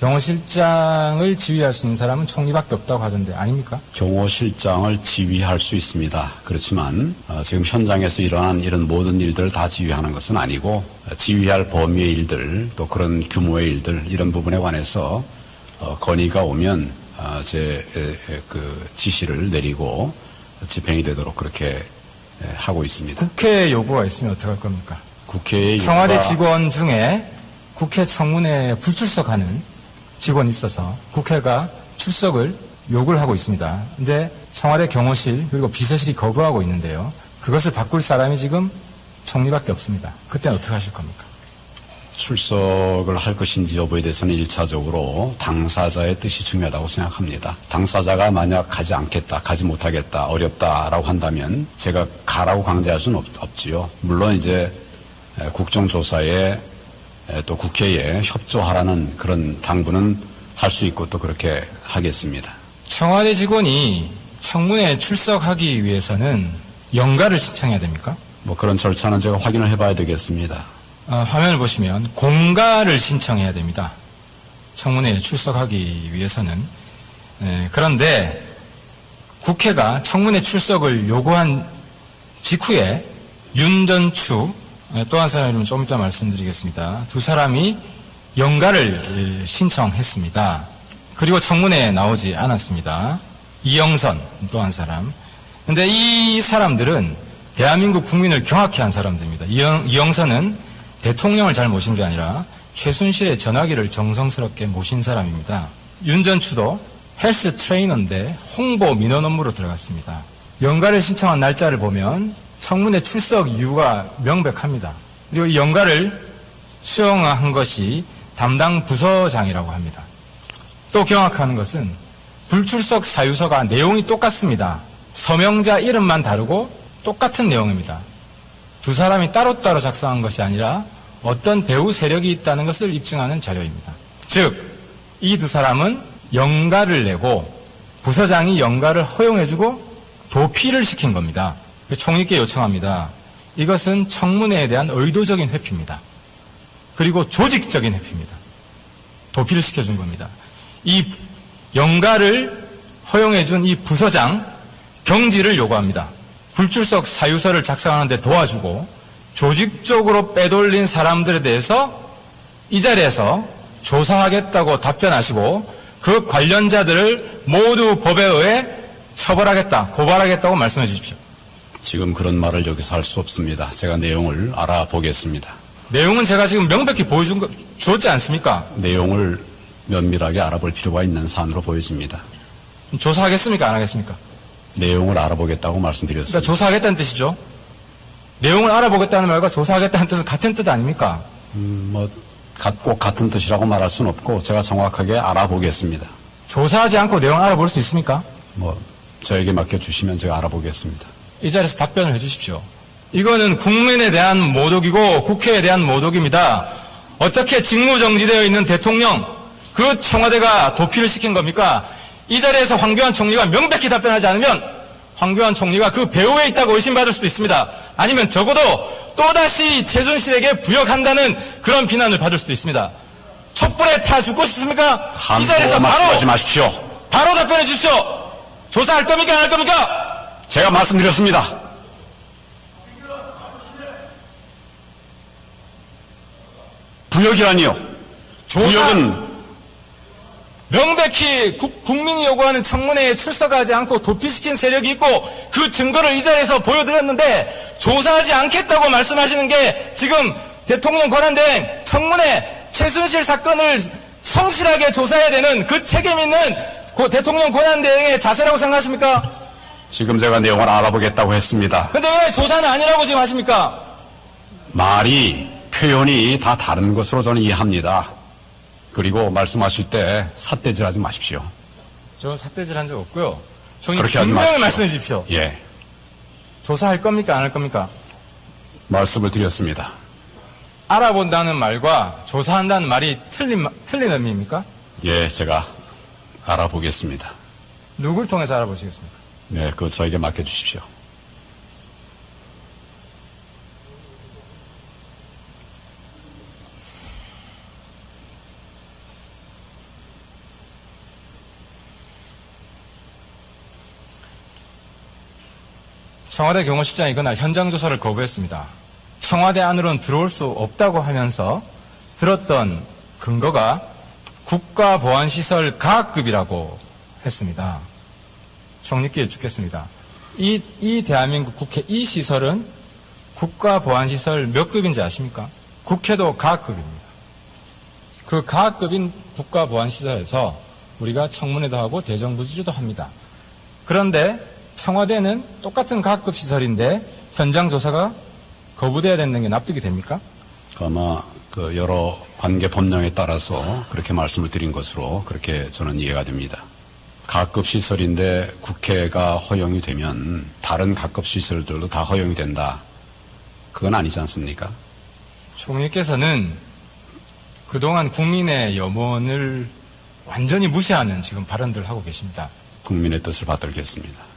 경호실장을 지휘할 수 있는 사람은 총리밖에 없다고 하던데 아닙니까? 경호실장을 지휘할 수 있습니다. 그렇지만 지금 현장에서 일어난 이런 모든 일들을 다 지휘하는 것은 아니고 지휘할 범위의 일들 또 그런 규모의 일들 이런 부분에 관해서 건의가 오면 제 지시를 내리고 집행이 되도록 그렇게 하고 있습니다. 국회 요구가 있으면 어떻게 할 겁니까? 국회의 청와대 직원 중에 국회 청문회에 불출석하는 직원이 있어서 국회가 출석을 요구를 하고 있습니다. 근데 청와대 경호실 그리고 비서실이 거부하고 있는데요. 그것을 바꿀 사람이 지금 총리밖에 없습니다. 그때는 어떻게 하실 겁니까? 출석을 할 것인지 여부에 대해서는 1차적으로 당사자의 뜻이 중요하다고 생각합니다. 당사자가 만약 가지 않겠다, 가지 못하겠다, 어렵다라고 한다면 제가 가라고 강제할 수는 없지요. 물론 이제 국정조사에 또 국회에 협조하라는 그런 당부는 할 수 있고 또 그렇게 하겠습니다. 청와대 직원이 청문회에 출석하기 위해서는 연가를 신청해야 됩니까? 뭐 그런 절차는 제가 확인을 해봐야 되겠습니다. 화면을 보시면 공가를 신청해야 됩니다. 청문회에 출석하기 위해서는. 그런데 국회가 청문회 출석을 요구한 직후에 윤전추 또 한 사람은 좀 이따 말씀드리겠습니다. 두 사람이 연가를 신청했습니다. 그리고 청문회에 나오지 않았습니다. 이영선 또 한 사람. 근데 이 사람들은 대한민국 국민을 경악해 한 사람들입니다. 이영선은 대통령을 잘 모신 게 아니라 최순실의 전화기를 정성스럽게 모신 사람입니다. 윤전추도 헬스 트레이너인데 홍보 민원 업무로 들어갔습니다. 연가를 신청한 날짜를 보면 청문회 출석 이유가 명백합니다. 그리고 이 연가를 수용한 것이 담당 부서장이라고 합니다. 또 경악하는 것은 불출석 사유서가 내용이 똑같습니다. 서명자 이름만 다르고 똑같은 내용입니다. 두 사람이 따로따로 작성한 것이 아니라 어떤 배후 세력이 있다는 것을 입증하는 자료입니다. 즉, 이 두 사람은 연가를 내고 부서장이 연가를 허용해주고 도피를 시킨 겁니다. 총리께 요청합니다. 이것은 청문회에 대한 의도적인 회피입니다. 그리고 조직적인 회피입니다. 도피를 시켜준 겁니다. 이 연가를 허용해준 이 부서장 경질을 요구합니다. 불출석 사유서를 작성하는데 도와주고 조직적으로 빼돌린 사람들에 대해서 이 자리에서 조사하겠다고 답변하시고 그 관련자들을 모두 법에 의해 처벌하겠다, 고발하겠다고 말씀해 주십시오. 지금 그런 말을 여기서 할 수 없습니다. 제가 내용을 알아보겠습니다. 내용은 제가 지금 명백히 주었지 않습니까? 내용을 면밀하게 알아볼 필요가 있는 사안으로 보여집니다. 조사하겠습니까? 안 하겠습니까? 내용을 알아보겠다고 말씀드렸습니다. 그러니까 조사하겠다는 뜻이죠. 내용을 알아보겠다는 말과 조사하겠다는 뜻은 같은 뜻 아닙니까? 꼭 같은 뜻이라고 말할 수는 없고 제가 정확하게 알아보겠습니다. 조사하지 않고 내용을 알아볼 수 있습니까? 저에게 맡겨주시면 제가 알아보겠습니다. 이 자리에서 답변을 해주십시오. 이거는 국민에 대한 모독이고 국회에 대한 모독입니다. 어떻게 직무정지되어 있는 대통령, 그 청와대가 도피를 시킨 겁니까? 이 자리에서 황교안 총리가 명백히 답변하지 않으면 황교안 총리가 그 배후에 있다고 의심받을 수도 있습니다. 아니면 적어도 또다시 최순실에게 부역한다는 그런 비난을 받을 수도 있습니다. 촛불에 타 죽고 싶습니까? 이 자리에서 말씀하지 마십시오. 바로 답변해 주십시오. 조사할 겁니까? 안 할 겁니까? 제가 말씀드렸습니다. 부역이라니요. 부역은 명백히 국민이 요구하는 청문회에 출석하지 않고 도피시킨 세력이 있고 그 증거를 이 자리에서 보여드렸는데 조사하지 않겠다고 말씀하시는 게 지금 대통령 권한대행 청문회 최순실 사건을 성실하게 조사해야 되는 그 책임 있는 대통령 권한대행의 자세라고 생각하십니까? 지금 제가 내용을 알아보겠다고 했습니다. 근데 왜 조사는 아니라고 지금 하십니까? 표현이 다 다른 것으로 저는 이해합니다. 그리고 말씀하실 때 삿대질하지 마십시오. 저 삿대질한 적 없고요. 그렇게 하지 분명히 마십시오. 말씀해 주십시오. 예. 조사할 겁니까? 안 할 겁니까? 말씀을 드렸습니다. 알아본다는 말과 조사한다는 말이 틀린 의미입니까? 예, 제가 알아보겠습니다. 누굴 통해서 알아보시겠습니까? 네, 그거 저에게 맡겨주십시오. 청와대 경호실장이 그날 현장 조사를 거부했습니다. 청와대 안으로는 들어올 수 없다고 하면서 들었던 근거가 국가보안시설 가급이라고 했습니다. 총리께 여쭙겠습니다. 이 대한민국 국회 이 시설은 국가보안시설 몇 급인지 아십니까? 국회도 가급입니다. 그 가급인 국가보안시설에서 우리가 청문회도 하고 대정부질도 합니다. 그런데 청와대는 똑같은 가급 시설인데 현장 조사가 거부돼야 된다는 게 납득이 됩니까? 아마 그 여러 관계 법령에 따라서 그렇게 말씀을 드린 것으로 그렇게 저는 이해가 됩니다. 가급 시설인데 국회가 허용이 되면 다른 가급 시설들도 다 허용이 된다. 그건 아니지 않습니까? 총리께서는 그동안 국민의 염원을 완전히 무시하는 지금 발언들을 하고 계십니다. 국민의 뜻을 받들겠습니다.